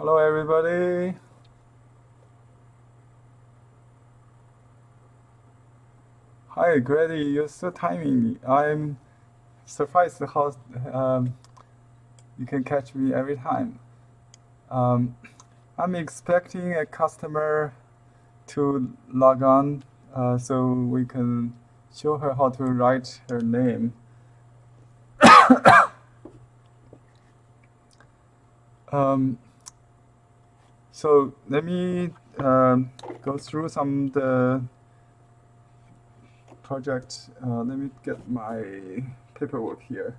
Hello, everybody. Hi, Grady. You're so timing. I'm surprised how you can catch me every time. Um, I'm expecting a customer to log on so we can show her how to write her name. Um, so let me go through some of the project. Let me get my paperwork here.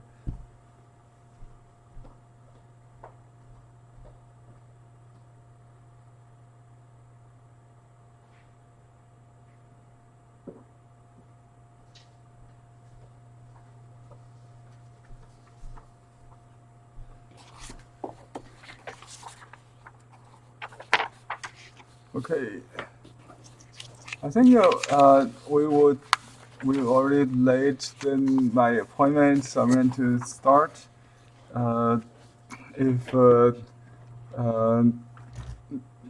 Okay. I think we already late in my appointment, so I'm going to start. Uh, if uh,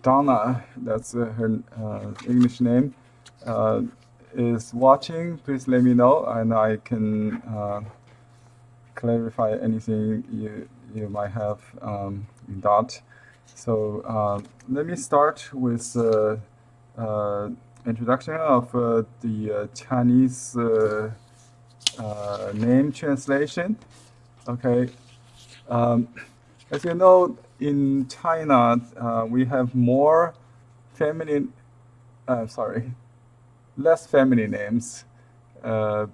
Donna, that's her English name, uh, is watching, please let me know, and I can clarify anything you might have in doubt. So let me start with introduction of the Chinese name translation. Okay, um, as you know, in China, we have more feminine, sorry, less feminine names, uh,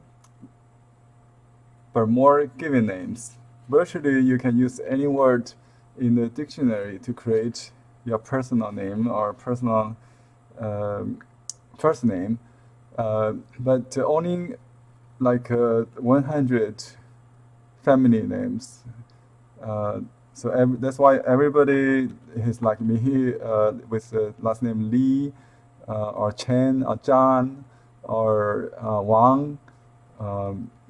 but more given names. Virtually, you can use any word in the dictionary to create your personal name or personal um, first name, but only like 100 family names. So that's why everybody is like me with the last name Li, or Chen, or Zhang, or Wang.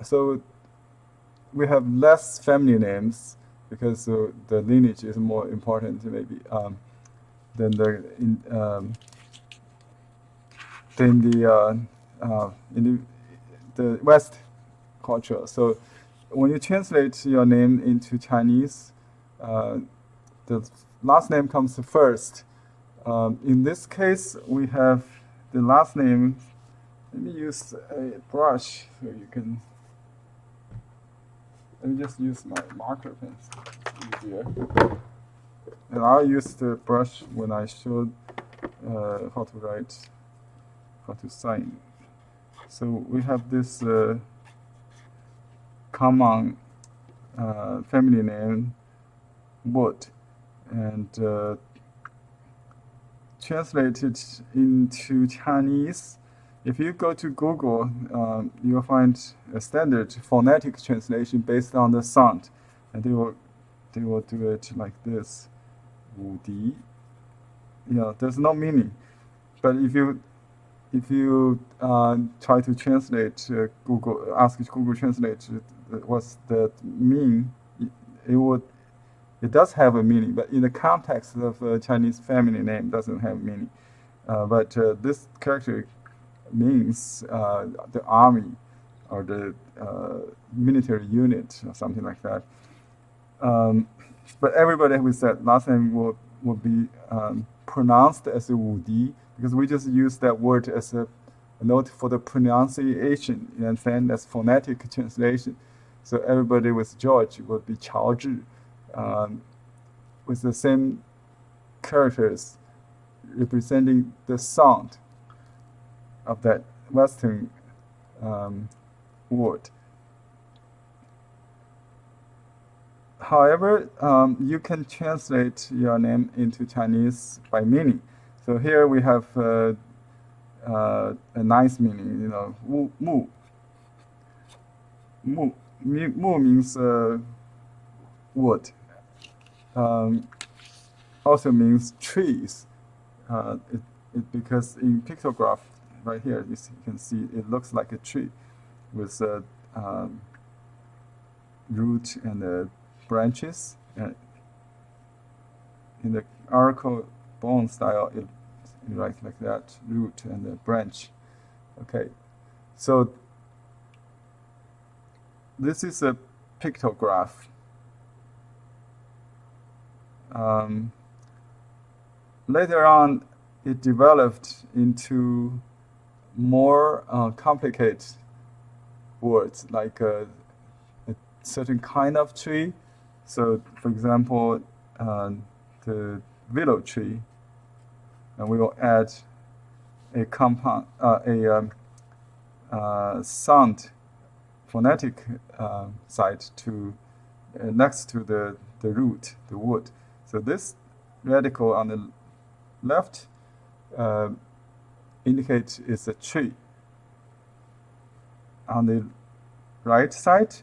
So we have less family names because the lineage is more important maybe than the West culture. So when you translate your name into Chinese, uh, the last name comes first. In this case, we have the last name. Let me use a brush so you can. Let me just use my marker pen. It's easier. And I'll use the brush when I show how to write, how to sign. So we have this common family name, Wood, and translated into Chinese. If you go to Google, you'll find a standard phonetic translation based on the sound, and they will do it like this, 武迪. There's no meaning, but if you try to translate ask Google Translate what's that mean, it would it does have a meaning, but in the context of a Chinese family name, doesn't have meaning. But this character means the army or the military unit or something like that. Um, but everybody with that last name will be pronounced as a Wudi because we just use that word as a note for the pronunciation. You understand? That's phonetic translation. So everybody with George will be Chao Zhi, with the same characters representing the sound of that Western word. However, you can translate your name into Chinese by meaning. So here we have a nice meaning, Wu Mu. Mu means wood. Also means trees. Because in pictograph right here, you can see it looks like a tree with a root and branches. in the arco bone style, it writes like that, root and the branch. Okay, so this is a pictograph. Later on, it developed into more complicated words, like a certain kind of tree. So, for example, the willow tree, and we will add a compound, sound phonetic side to next to the root, the wood. So this radical on the left indicates it's a tree. On the right side,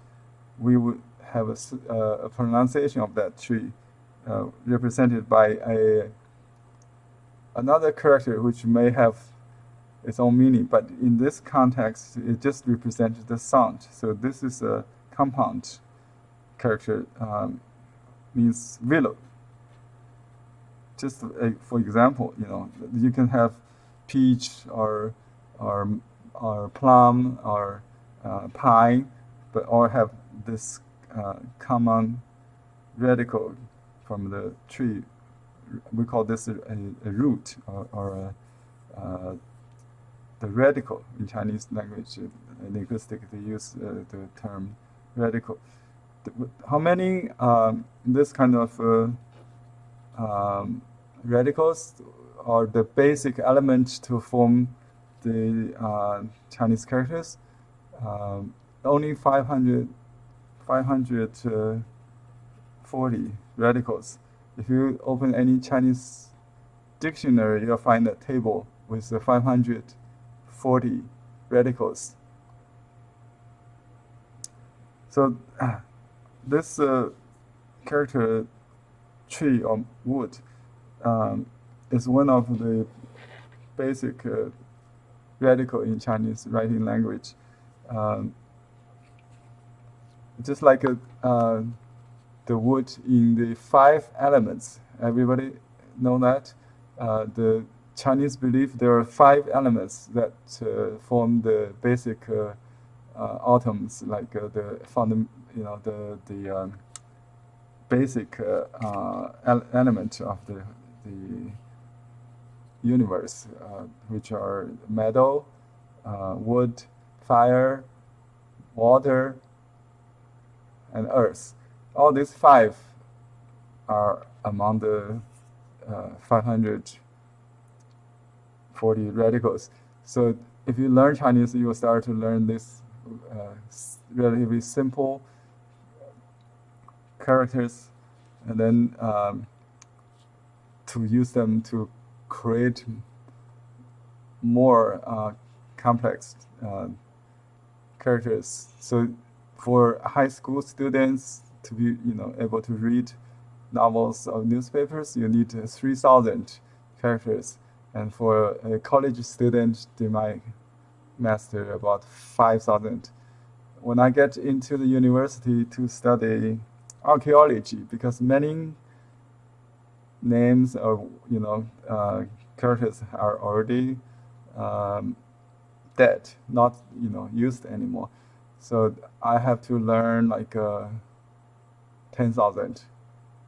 we would have a pronunciation of that tree represented by another character which may have its own meaning, but in this context, it just represents the sound. So this is a compound character, means willow. Just for example, you can have peach or plum or pine, but all have this common radical from the tree. We call this a root or the radical. In Chinese language, linguistics, they use the term radical. How many this kind of radicals are the basic element to form the Chinese characters? Only 540 radicals. If you open any Chinese dictionary, you'll find a table with 540 radicals. So this character tree or wood is one of the basic radical in Chinese writing language. Just like the wood in the 5 elements. Everybody know that? The Chinese believe there are 5 elements that form the basic atoms, like the basic element of the universe, which are metal, wood, fire, water, and earth. All these 5 are among the 540 radicals. So if you learn Chinese, you will start to learn this relatively simple characters, and then to use them to create more complex characters. So for high school students to be able to read novels or newspapers, you need 3,000 characters, and for a college student, they might master about 5,000. When I get into the university to study archaeology, because many names of characters are already dead, not used anymore. So I have to learn like 10,000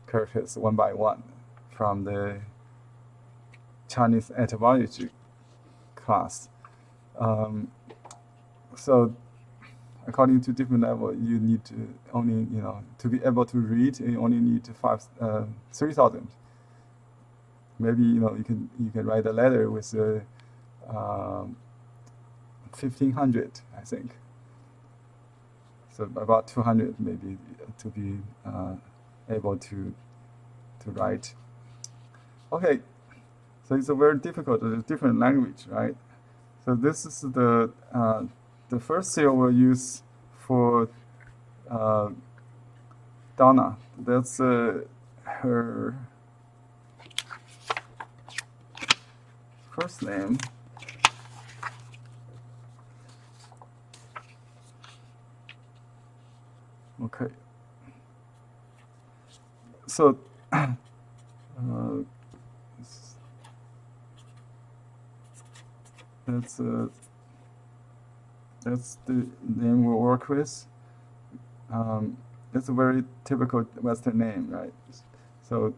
characters one by one from the Chinese etymology class. So according to different level, you need to only to be able to read, you only need 3,000. Maybe you can write a letter with 1,500, I think. So about 200 maybe to be able to write. Okay, so it's a very difficult, different language, right? So this is the first seal we'll use for Donna. That's her first name. Okay. So That's that's the name we work with. Um, it's a very typical Western name, right? So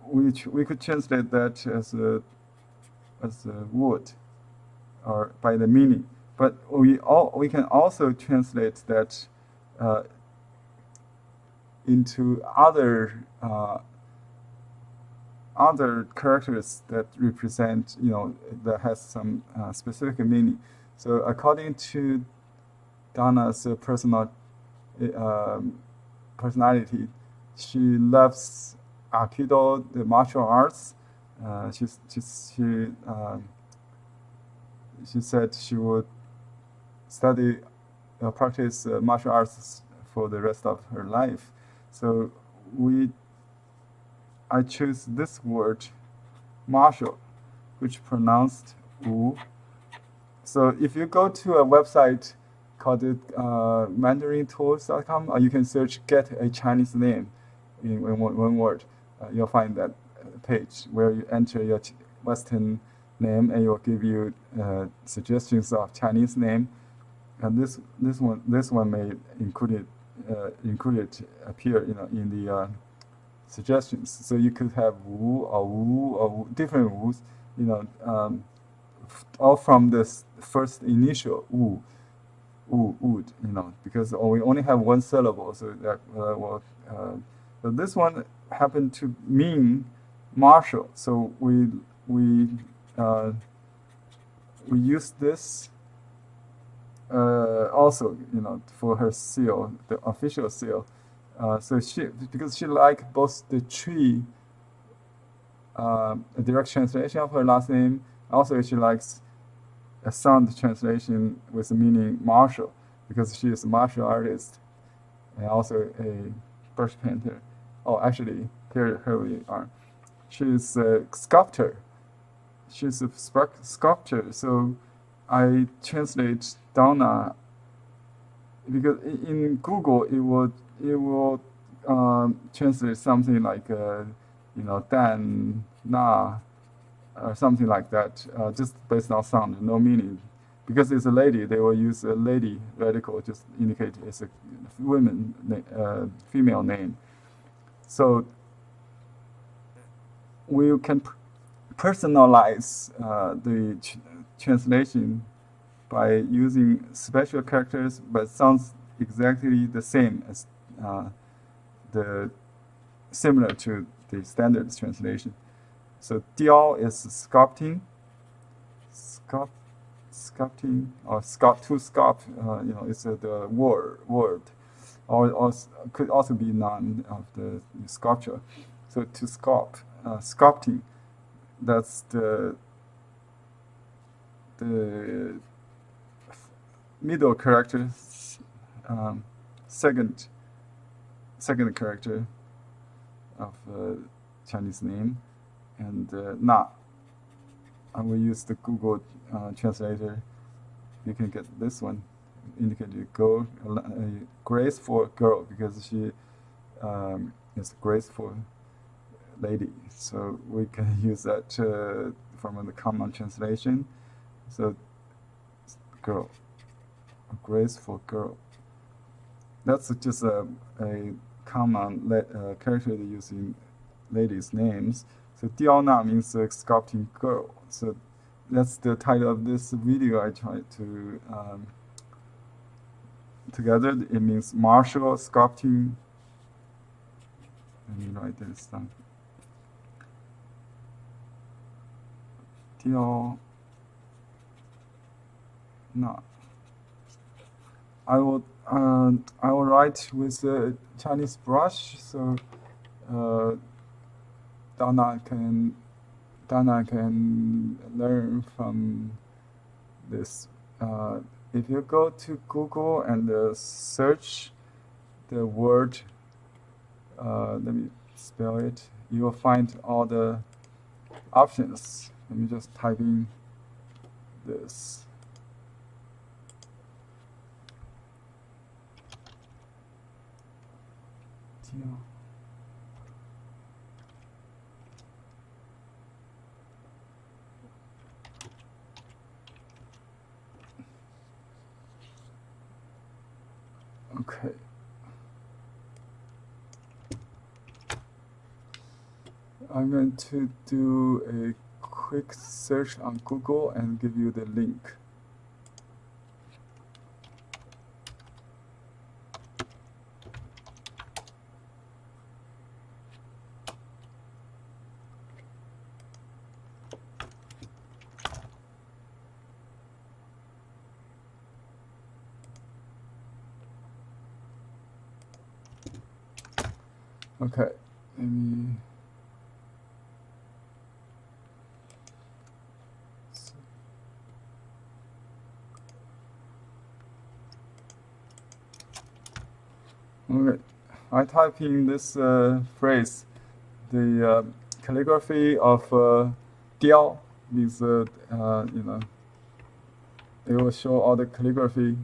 we could translate that as a wood or by the meaning, but we can also translate that uh, into other characters that represent, that has some specific meaning. So according to Donna's personality, she loves Aikido, the martial arts. Uh, she's, she's, she she said she would study practice martial arts for the rest of her life. So we I choose this word martial, which pronounced wu. So if you go to a website called mandarintools.com, you can search "get a Chinese name" in one word. You'll find that page where you enter your Western name, and it will give you suggestions of Chinese name. And this one may include it appear in the suggestions. So you could have wu or different wus, all from this first initial wood, because we only have one syllable. So that but this one happened to mean martial. So uh, we use this also, for her seal, the official seal. So because she liked both the tree, a direct translation of her last name. Also, she likes a sound translation with the meaning martial, because she is a martial artist and also a brush painter. Oh, actually, here we are. She's a sculptor. She's a sculptor. So I translate Donna, because in Google it will translate something like Dan Na or something like that, just based on sound, no meaning. Because it's a lady, they will use a lady radical, just indicate it's a female name. So we can personalize the translation by using special characters, but sounds exactly the same as the similar to the standard translation. So Diao is sculpting, sculpting or to sculpt. It's the word, or could also be noun of the sculpture. So to sculpt, sculpting. That's the middle character, um, second character of Chinese name, and na. And we use the Google translator. You can get this one, indicated girl, a graceful girl, because she is a graceful lady. So we can use that from the common translation. So girl, a graceful girl. That's just a common character they use in ladies' names. So Diana means sculpting girl. So that's the title of this video I tried to together. It means martial sculpting. Let me write this down. Diana. I will write with a Chinese brush, so Dana can learn from this. If you go to Google and search the word, let me spell it, you will find all the options. Let me just type in this. Okay. I'm going to do a quick search on Google and give you the link. Okay, let me. Okay, I type in this phrase, the calligraphy of Diao means you know, it will show all the calligraphy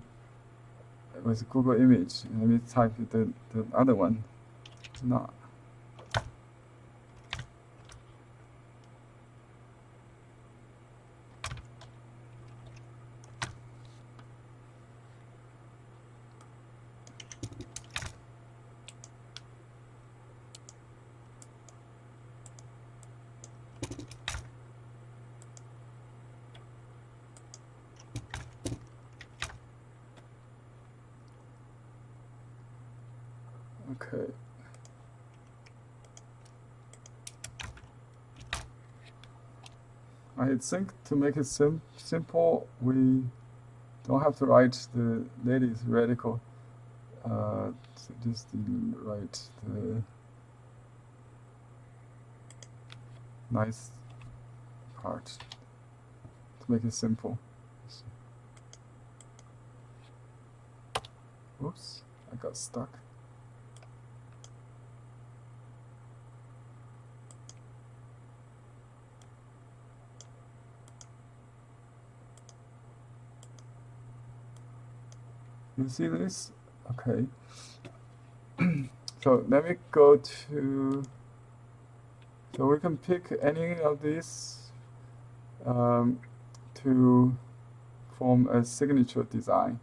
with Google image. Let me type the other one. It's not. Okay. I think to make it simple, we don't have to write the latest radical. So just write the nice part to make it simple. Oops, I got stuck. You see this? Okay. So let me go to. So we can pick any of these to form a signature design.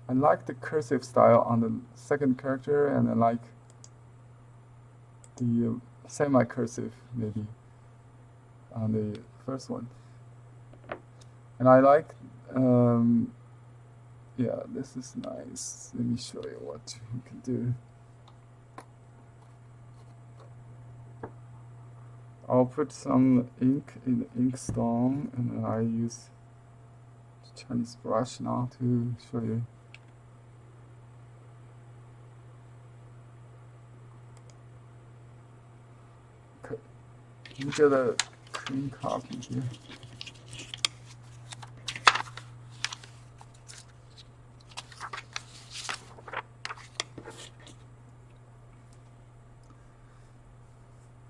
I like the cursive style on the second character, and I like the semi-cursive maybe on the first one. And I like, yeah, this is nice. Let me show you what you can do. I'll put some ink in the ink stone, and then I use Chinese brush now to show you. Okay, let me get a clean copy here.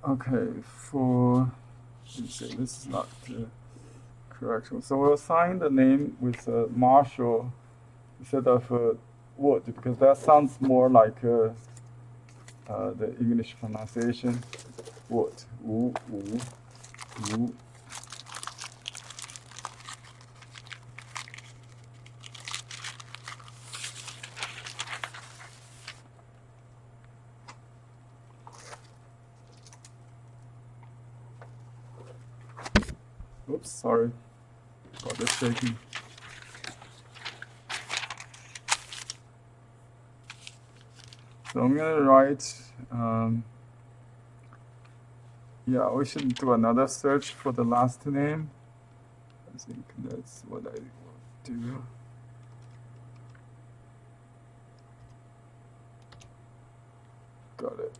Okay, let me see, this is not the correct one. So we'll assign the name with Marshall instead of Wood, because that sounds more like the English pronunciation. Wood. Wu, wu, wu. Oops, sorry. Got this shaking. So I'm gonna write, yeah, we should do another search for the last name. I think that's what I will do. Got it.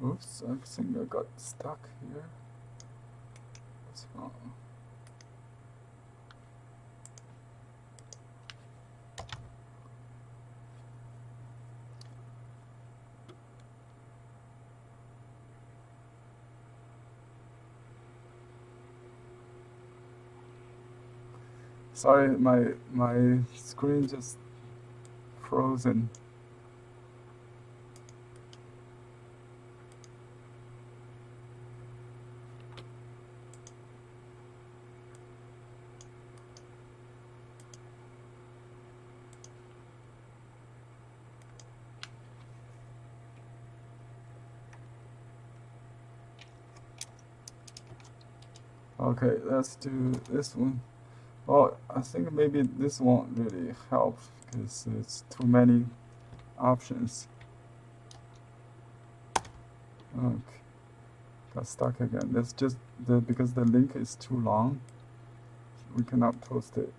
Oops, I think I got stuck here. What's wrong? Sorry, my screen just frozen. Okay, let's do this one. Well, I think maybe this won't really help because it's too many options. Okay, got stuck again. That's just because the link is too long, we cannot post it.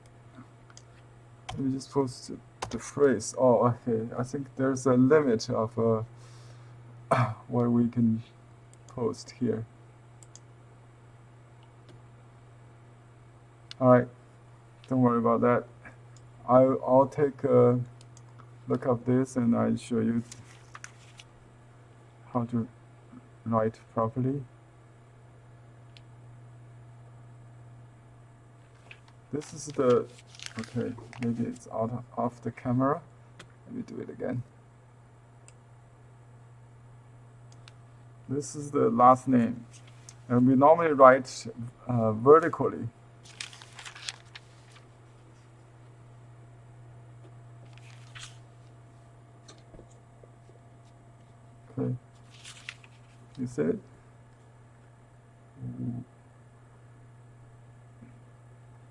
Let me just post the phrase. Oh, okay. I think there's a limit of what we can post here. All right, don't worry about that. I'll take a look of this and I'll show you how to write properly. This is the, okay, maybe it's off the camera. Let me do it again. This is the last name. And we normally write vertically. Okay, you see it?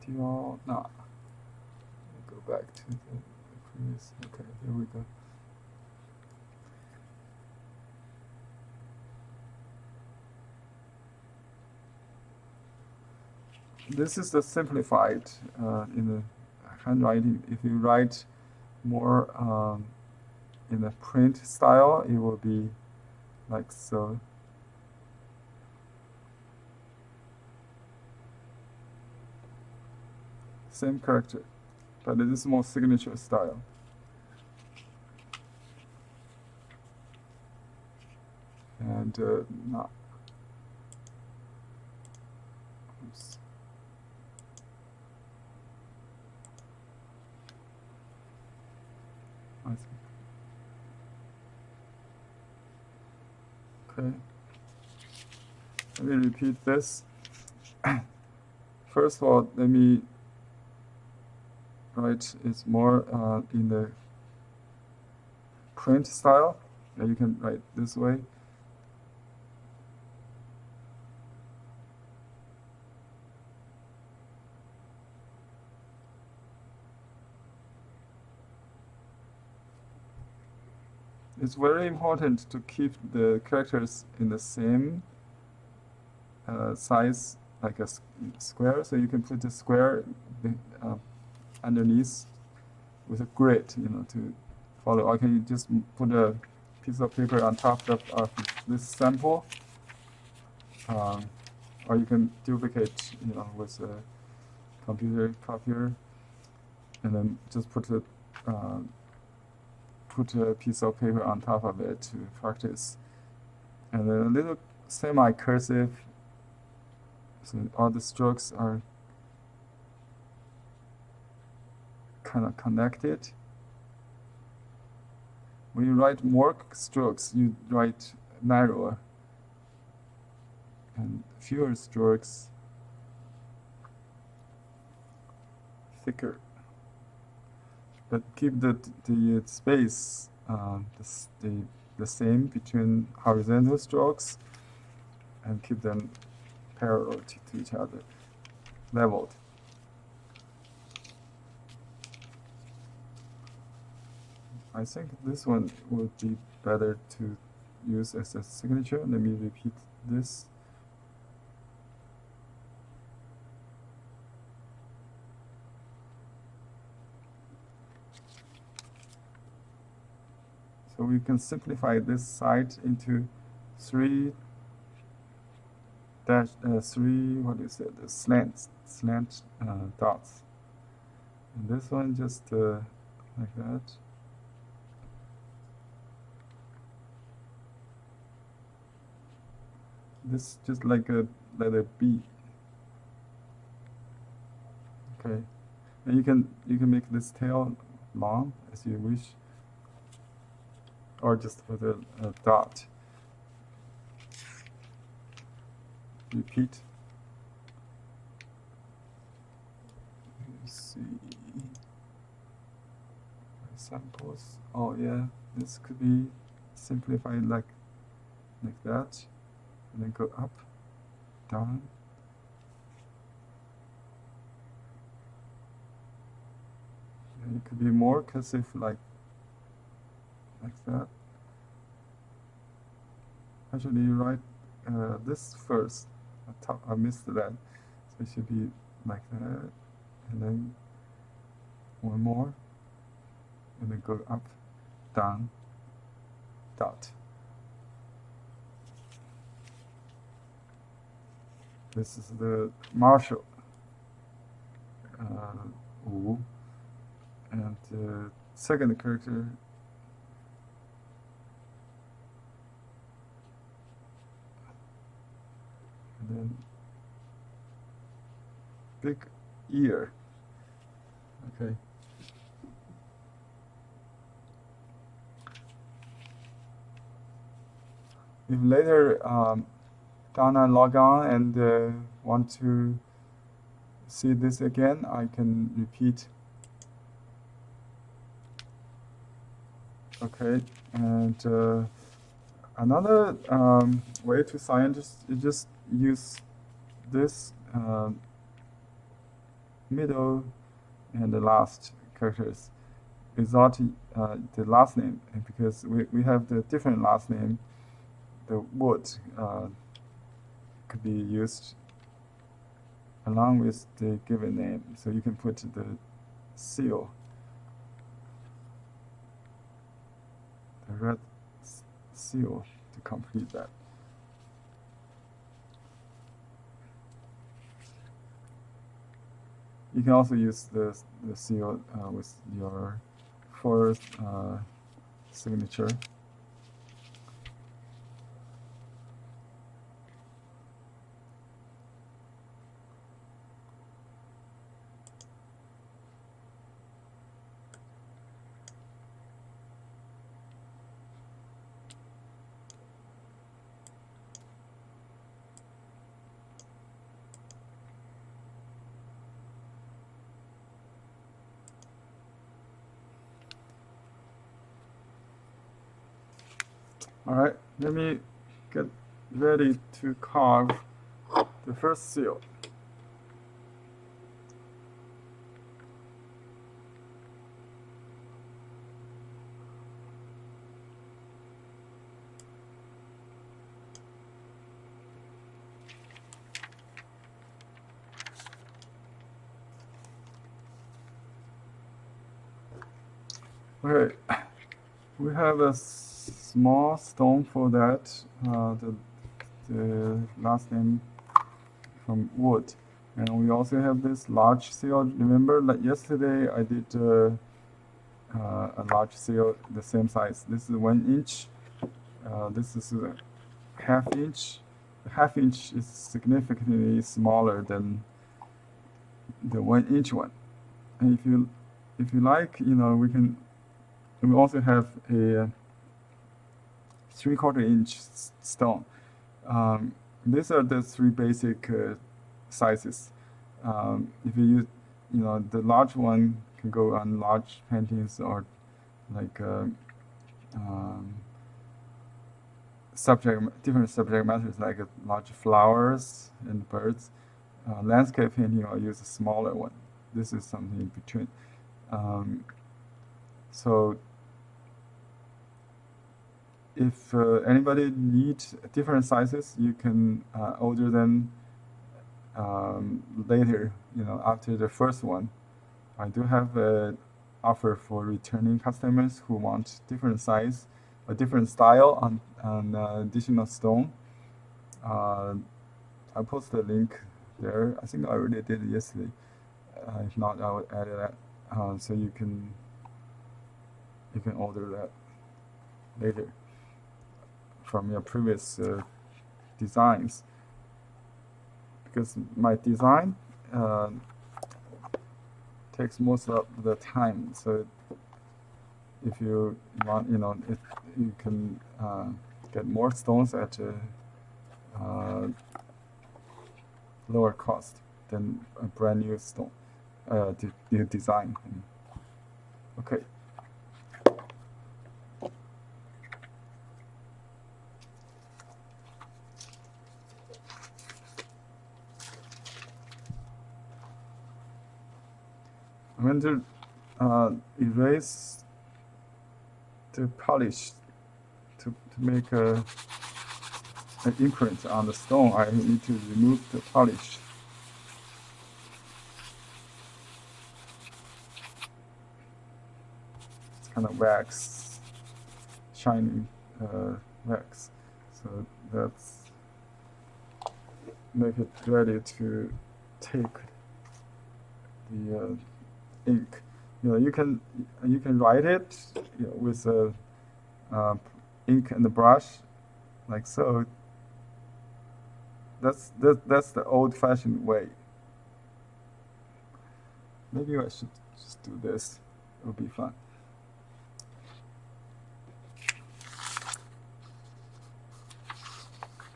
Do you all, no. Go back to the previous, okay, here we go. This is the simplified in the handwriting. If you write more in the print style, it will be like so. Same character, but it is more signature style. And not. Oops. I see. Okay. Let me repeat this. First of all, let me write it's more in the print style. You can write this way. It's very important to keep the characters in the same size, like a square. So you can put the square underneath with a grid, to follow. Or can you just put a piece of paper on top of this sample, or you can duplicate, with a computer copier, and then just put a piece of paper on top of it to practice. And then a little semi-cursive, so all the strokes are kind of connected. When you write more strokes, you write narrower, and fewer strokes, thicker. But keep the space the same between horizontal strokes, and keep them parallel to each other, leveled. I think this one would be better to use as a signature. Let me repeat this. So we can simplify this side into three slant dots. And this one just like that. This just like a letter B. Okay. And you can make this tail long as you wish, or just put a dot. Repeat. Let's see examples. Oh yeah, this could be simplified like that, and then go up, down. And it could be more cursive like that. Actually, write this first. I missed that. So it should be like that, and then one more, and then go up, down, dot. This is the Marshall. Wu. And the second character, and then big ear. Okay. If later Donna log on and want to see this again, I can repeat. Okay, and another way to sign is just use this middle and the last characters without the last name, and because we have the different last name, the word could be used along with the given name. So you can put the seal, the red seal, to complete that. You can also use the seal with your first signature. All right, let me get ready to carve the first seal. Okay, we have a small stone for that, the last name from wood. And we also have this large seal. Remember, like yesterday, I did a large seal the same size. This is 1 inch. This is a ½ inch. The ½ inch is significantly smaller than the 1 inch one. And if you like, we also have a 3/4 inch stone. These are the three basic sizes. If you use, the large one can go on large paintings, or like different subject matters like large flowers and birds. Landscape painting, I'll use a smaller one. This is something in between. So if anybody needs different sizes, you can order them later, after the first one. I do have an offer for returning customers who want different size, a different style on additional stone. I'll post the link there. I think I already did it yesterday. If not, I will add that so you can order that later from your previous designs. Because my design takes most of the time. So if you want, you can get more stones at a lower cost than a brand new stone, new design. Okay. I'm going to erase the polish to make an imprint on the stone. I need to remove the polish. It's kind of wax, shiny wax. So that's make it ready to take the ink. You can write it with ink and the brush, like so. That's the old-fashioned way. Maybe I should just do this. It would be fun.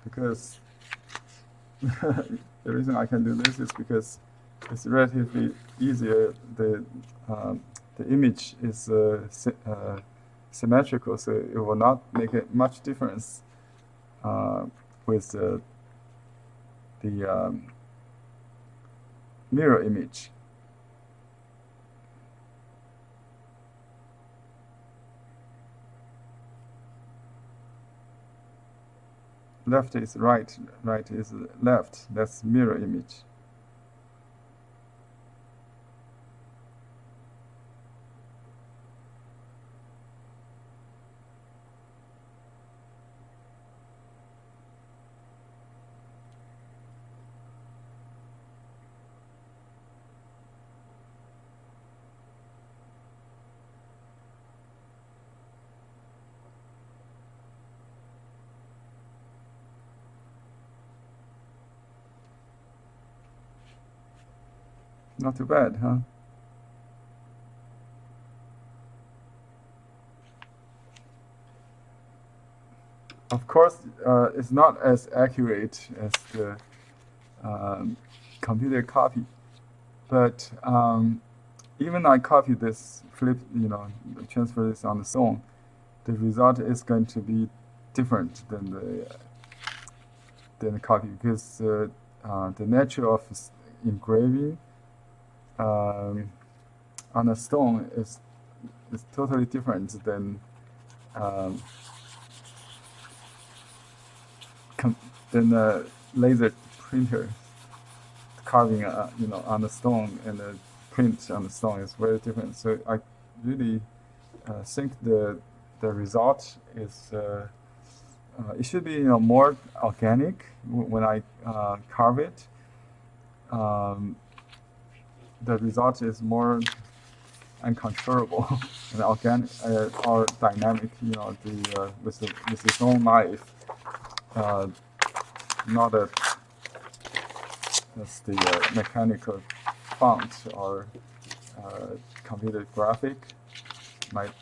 Because the reason I can do this is because it's relatively easier. The image is symmetrical, so it will not make much difference with the mirror image. Left is right, right is left. That's mirror image. Not too bad, huh? Of course, it's not as accurate as the computer copy, but even I copy this, transfer this on the stone, the result is going to be different than the copy, because the nature of engraving on a stone is totally different than a laser printer carving on the stone, and the print on the stone is very different. So I really think the result is it should be more organic when I carve it. The result is more uncontrollable and organic or dynamic. With its own life. Not as the mechanical font or computer graphic might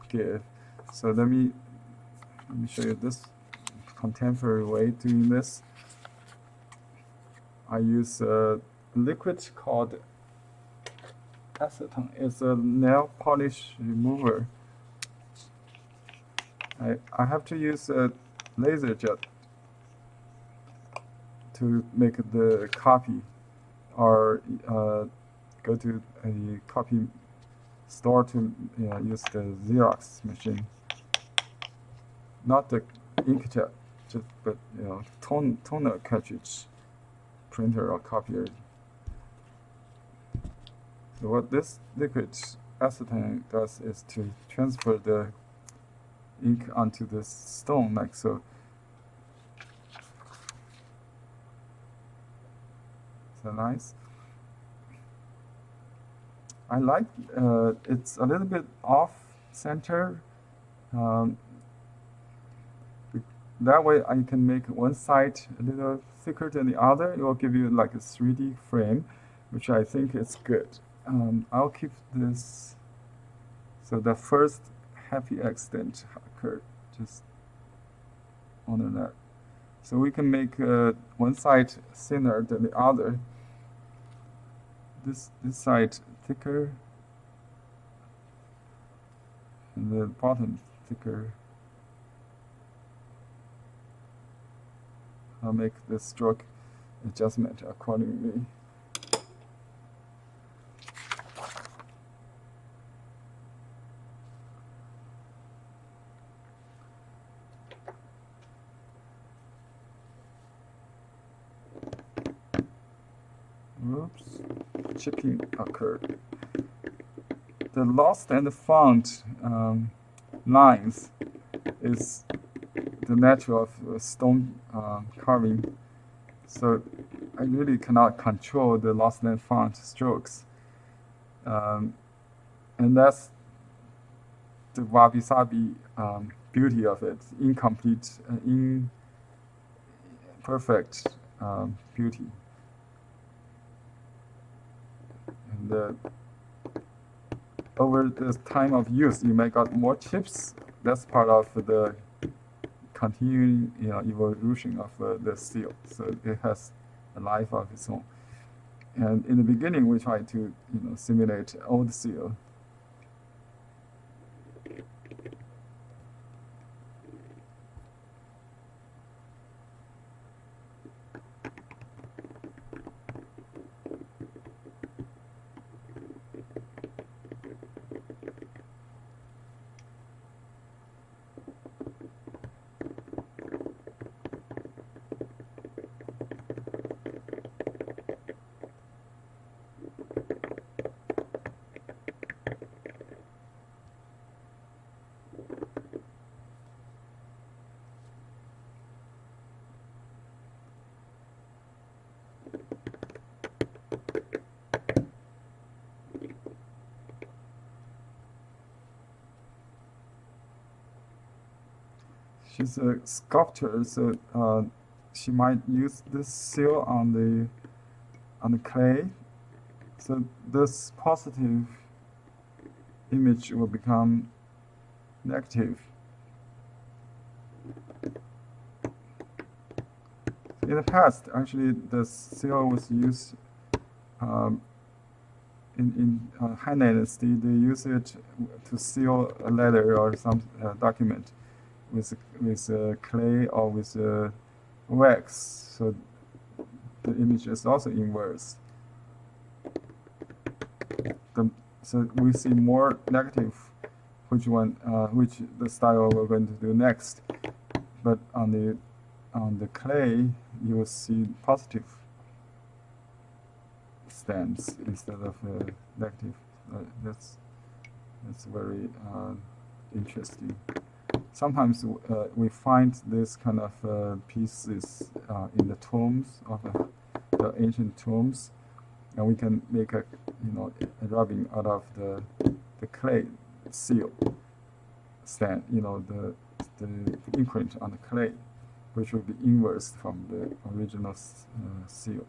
give. So let me show you this contemporary way doing this. I use a liquid called acetone. It's a nail polish remover. I have to use a laser jet to make the copy, or go to a copy store to use the Xerox machine. Not the inkjet, but toner cartridge printer or copier. So what this liquid acetone does is to transfer the ink onto the stone, like so. So nice. I like it's a little bit off center, that way I can make one side a little thicker than the other. It will give you like a 3D frame, which I think is good. I'll keep this. So the first happy accident occurred just on that. So we can make one side thinner than the other. This side thicker, and the bottom thicker. I'll make the stroke adjustment accordingly. Oops, chipping occurred. The lost and found lines is the nature of stone carving. So I really cannot control the lost and found strokes. And that's the wabi-sabi beauty of it, incomplete, imperfect beauty. And over the time of use, you may got more chips. That's part of the continuing evolution of the seal. So it has a life of its own. And in the beginning, we try to simulate old seal. She's a sculptor, so she might use this seal on the clay. So this positive image will become negative. In the past, actually, the seal was used in Han Dynasty. They use it to seal a letter or some document with clay or with wax. So the image is also inverse. So we see more negative, which the style we're going to do next. But on the clay, you will see positive stamps instead of negative. That's very interesting. Sometimes we find this kind of pieces in the tombs of the ancient tombs, and we can make a rubbing out of the clay seal stamp, the imprint on the clay, which will be inverse from the original seal.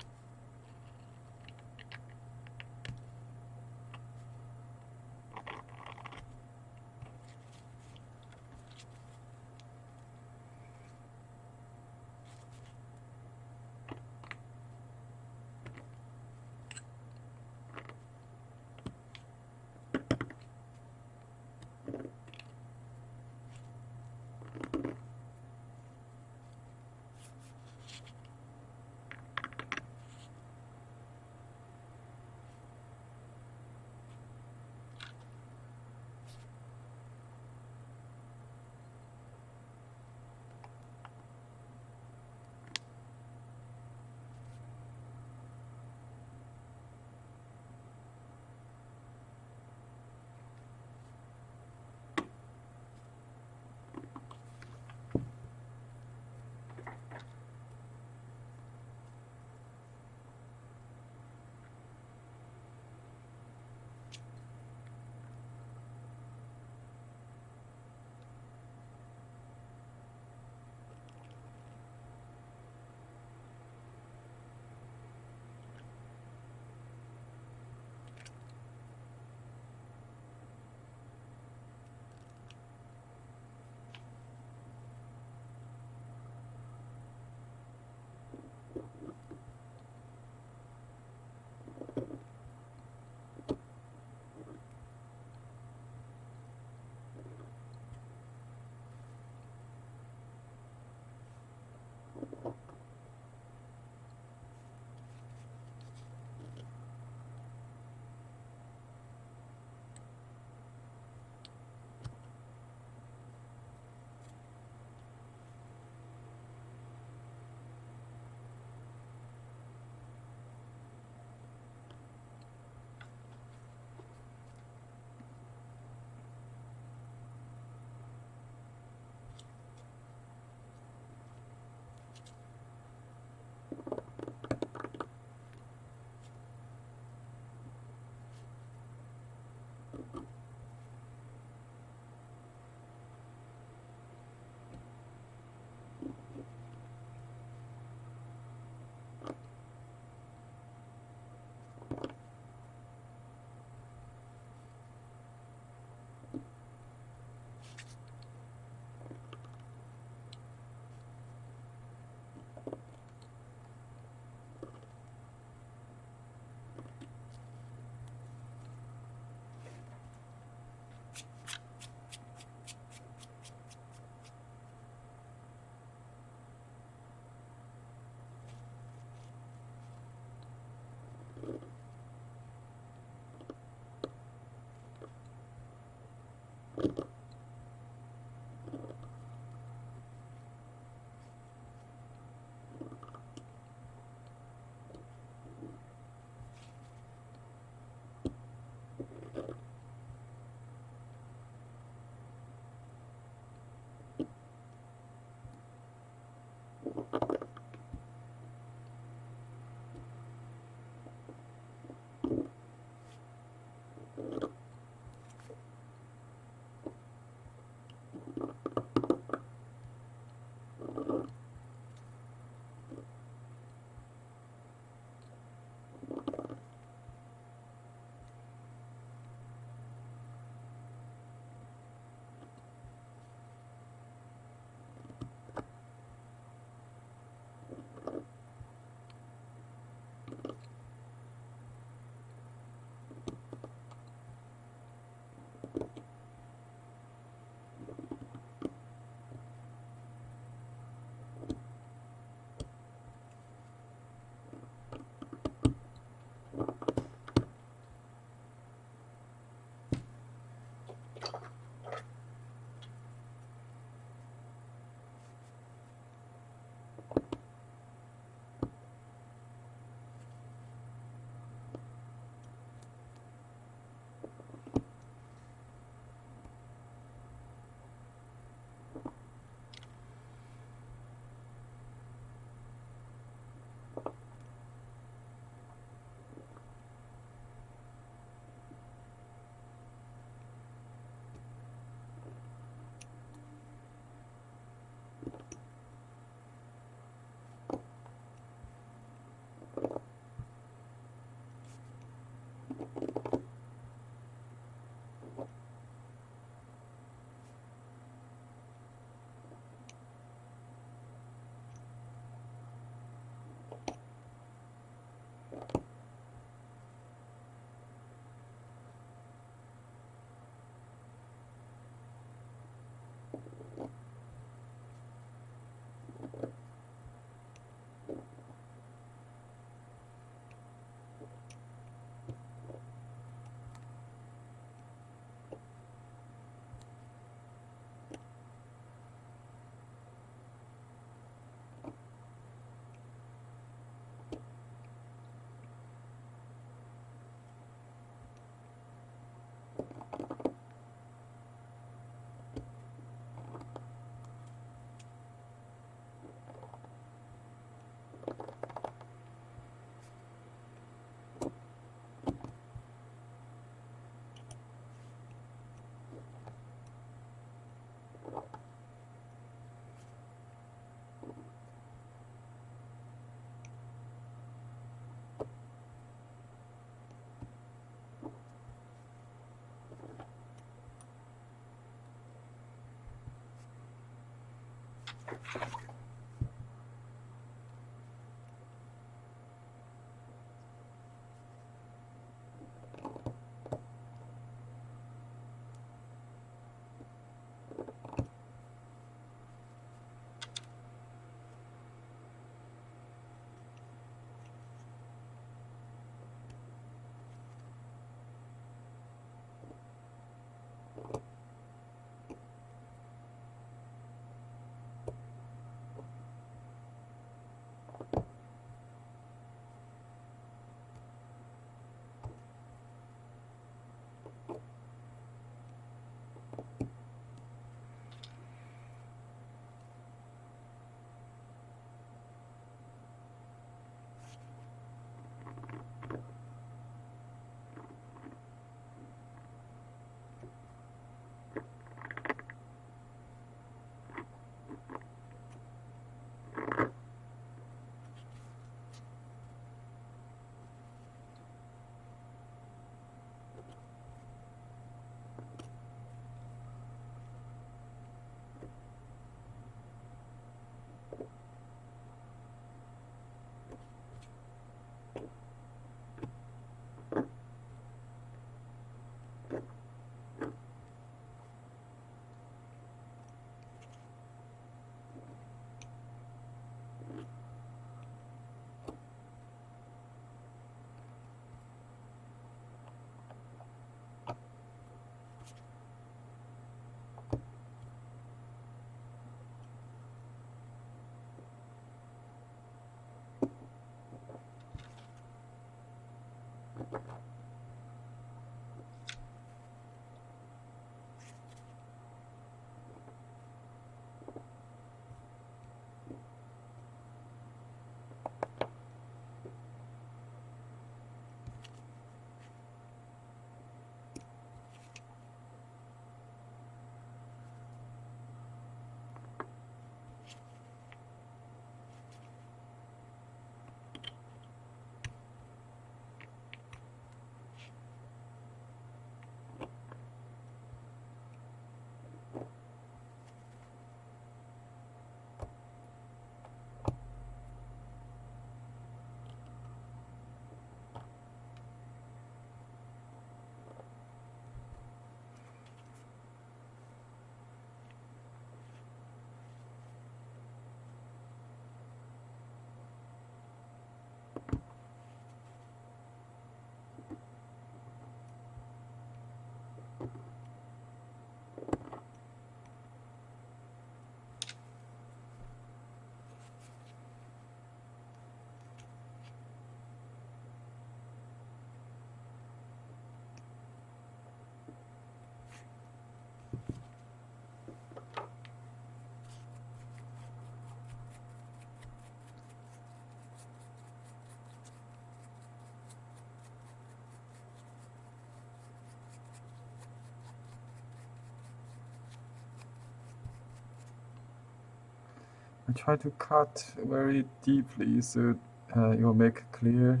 I try to cut very deeply so it will make a clear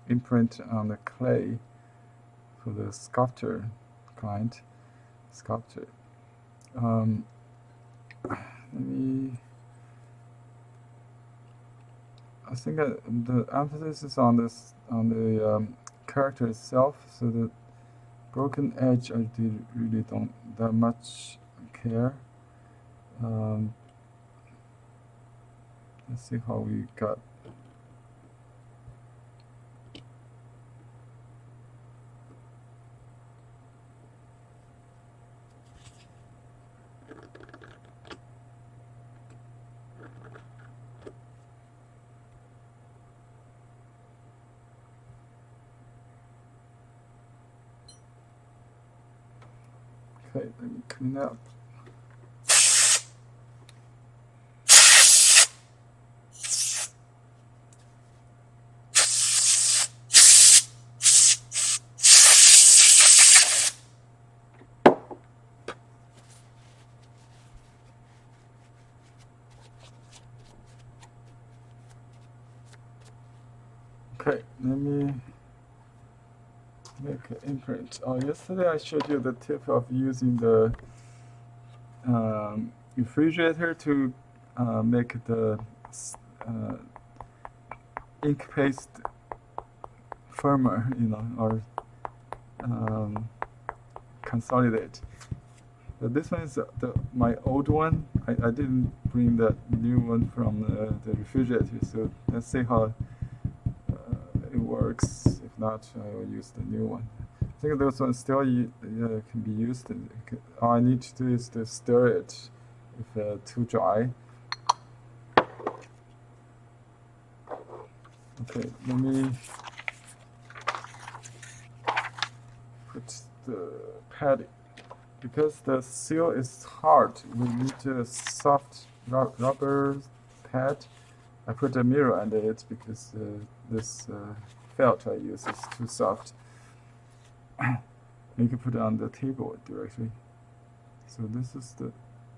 imprint on the clay for the client sculptor. Let me. I think the emphasis is on the character itself, so the broken edge I really don't that much care. Let's see how we got. Okay, let me clean up. Okay, let me make an imprint. Yesterday I showed you the tip of using the refrigerator to make the uh, ink paste firmer, or um, consolidate. But this one is my old one. I didn't bring the new one from the refrigerator, so let's see how it works. If not, I will use the new one. I think this one still can be used. All I need to do is to stir it if too dry. Okay, let me put the pad. Because the seal is hard, we need a soft rubber pad. I put a mirror under it because this felt I use is too soft. You can put it on the table directly. So this is the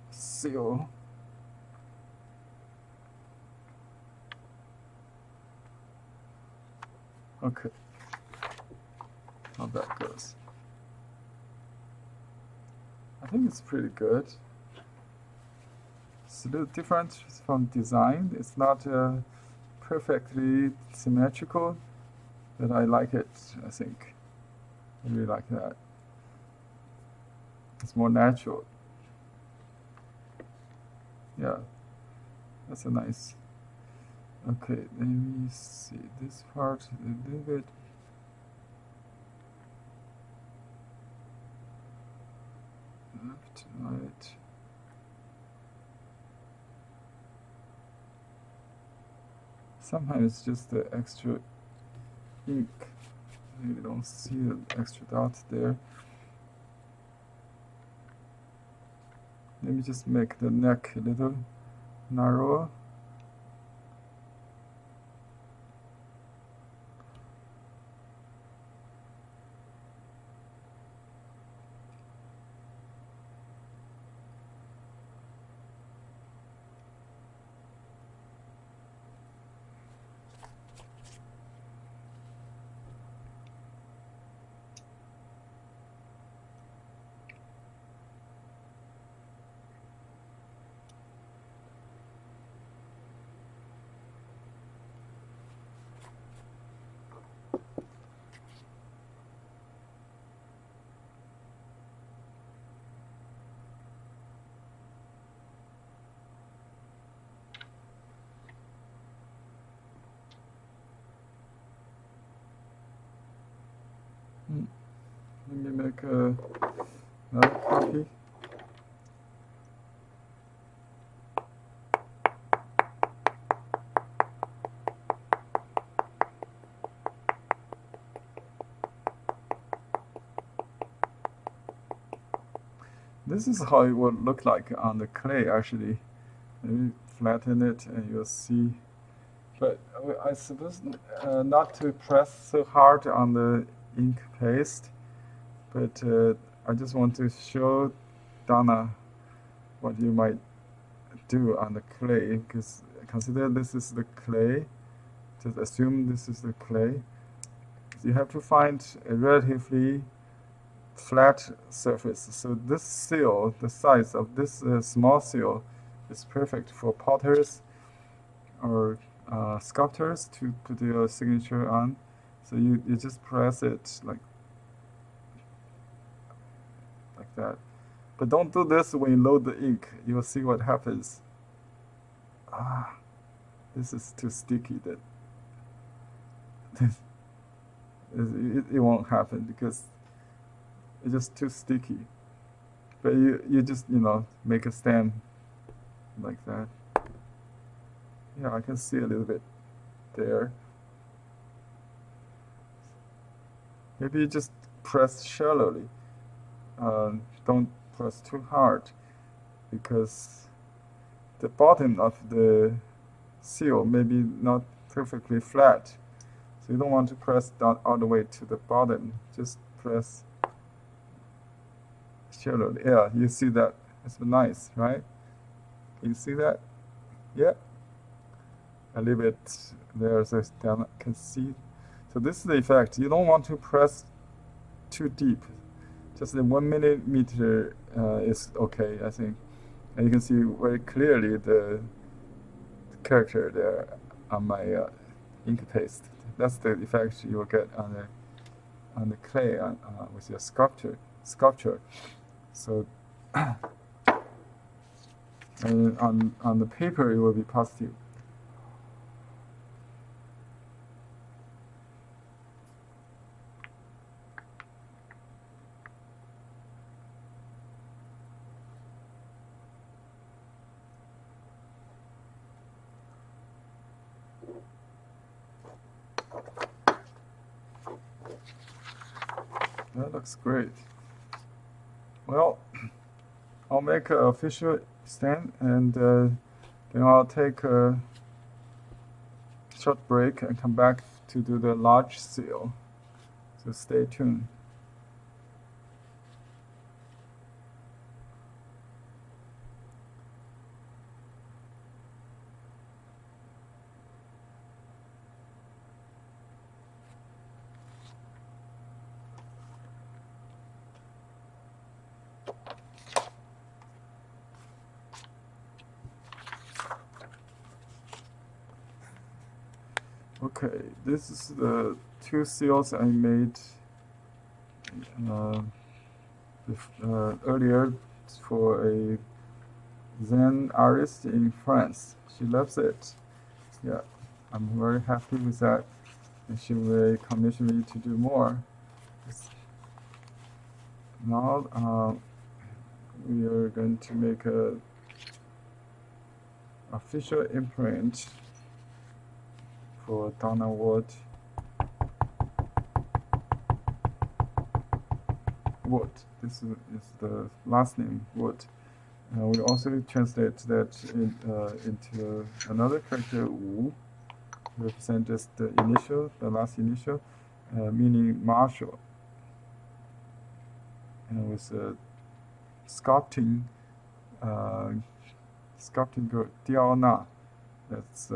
seal. Okay, how that goes. I think it's pretty good. It's a little different from design. It's not perfectly symmetrical, but I like it, I think. I really like that. It's more natural. Yeah, that's a nice. Okay, let me see this part a little bit. Left, right. Sometimes it's just the extra ink. You don't see the extra dot there. Let me just make the neck a little narrower. Let me make another copy. This is how it would look like on the clay, actually. Let me flatten it and you'll see. But I suppose not to press so hard on the ink paste, but I just want to show Donna what you might do on the clay, because consider this is the clay. Just assume this is the clay. You have to find a relatively flat surface. So this seal, the size of this small seal, is perfect for potters or sculptors to put your signature on. So you just press it like that. But don't do this when you load the ink. You'll see what happens. This is too sticky. It won't happen because it's just too sticky. But you just make a stem like that. Yeah, I can see a little bit there. Maybe you just press shallowly. Don't press too hard, because the bottom of the seal may be not perfectly flat. So you don't want to press down all the way to the bottom. Just press shallowly. Yeah, you see that? It's nice, right? Can you see that? Yeah. A little bit there, so I can see. So this is the effect. You don't want to press too deep. Just the 1 millimeter is okay, I think. And you can see very clearly the character there on my ink paste. That's the effect you will get on the clay with your sculpture. So and on the paper it will be positive. That looks great. Well, I'll make an official stand, and then I'll take a short break and come back to do the large seal. So stay tuned. Okay, this is the two seals I made earlier for a Zen artist in France. She loves it. Yeah, I'm very happy with that, and she will commission me to do more. Now we are going to make a official imprint for Donna Wood. This is the last name, Wood. We also translate that into another character, Wu, represent just the last initial, meaning martial. And with sculpting girl, Diana. That's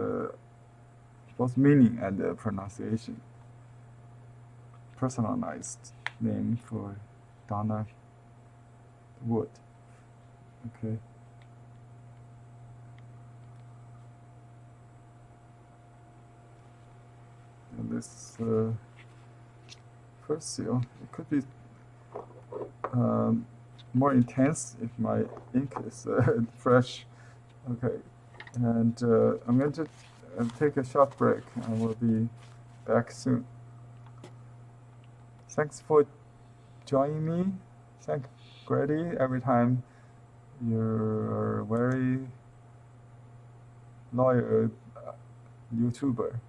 both meaning and pronunciation. Personalized name for Donna Wood. Okay. And this first seal, it could be more intense if my ink is fresh. Okay, and I'm going to take a short break, and we'll be back soon. Thanks for joining me. Thank Grady every time. You're a very loyal YouTuber.